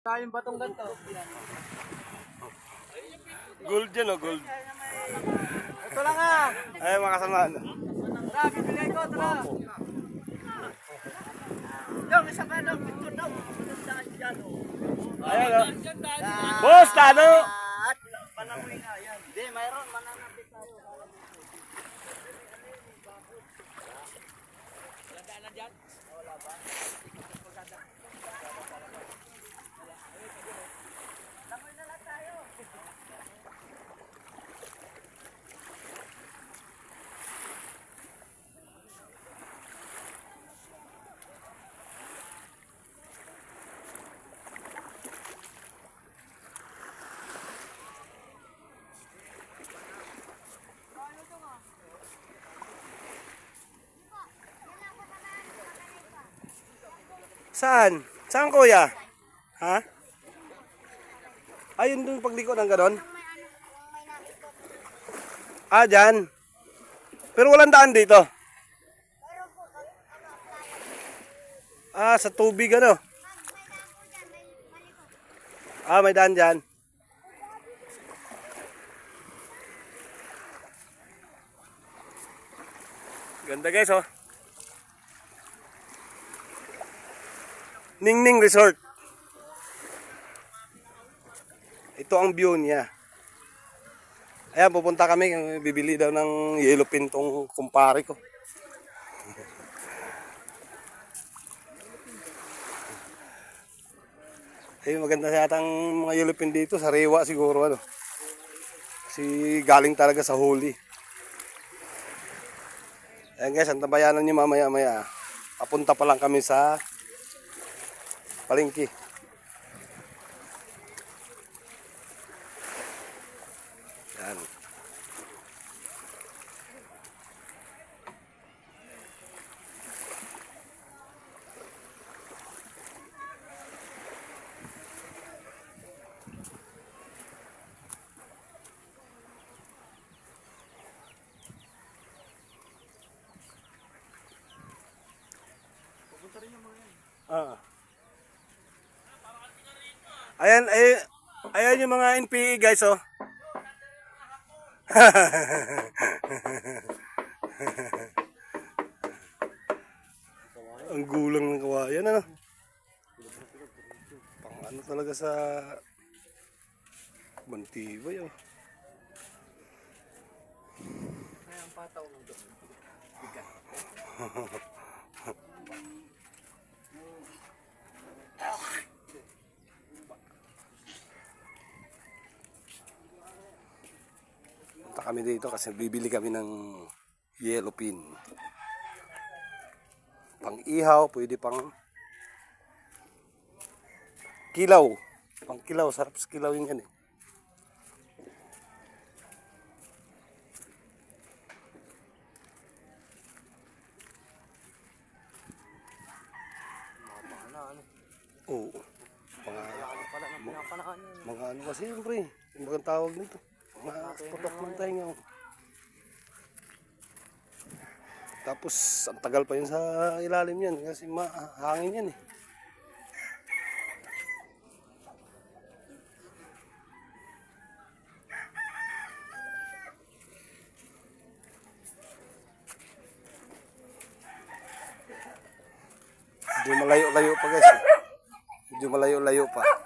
Yung batong ganito. Gold yan o, gold. Ito lang ah. Ay, mga kasamaan. Tara, bibili ko, tara. Dong, isa pa dong, picture dong. Ayan o. Boss, talo! At panamoy na, yan. Hindi, mayroon, mananapit tayo. Wala daanan dyan? Wala ba? Lamoy na lang tayo. Saan? Saan kuya? Ha? Ayun dun pagliko ng ganon? Ah, dyan. Pero walang daan dito. Ah, sa tubig ano? Ah, may daan dyan. Ganda guys oh. Ningning Resort. Ito ang view niya. Ayan, pupunta kami. Bibili daw ng yellow pin tong kumpare ko. Ay, maganda yata ang mga yellow pin dito. Sa Rewa siguro. Ano. Si galing talaga sa huli. Ayan guys, antabayanan nyo mamaya-maya. Papunta pa lang kami sa palengke. Yan. Ah. Ayan, ayan yung mga NPE guys oh. Ang gulang ng kawayan ano. Pang ano talaga sa Bantibay oh. Ay, ang pataw ng doon. Bigat. Punta kami dito kasi bibili kami ng yellow pin. Pang ihaw, pwede pang kilaw. Pang kilaw, sarap sa kilawin yan eh. Oo. Mga ano kasi yun pre. Yung bagang tawag nito. Mga putok ng tainga. Tapos ang tagal pa yun sa ilalim yan. Kasi mahangin yan eh. Medyo malayo-layo pa guys. Medyo malayo-layo pa.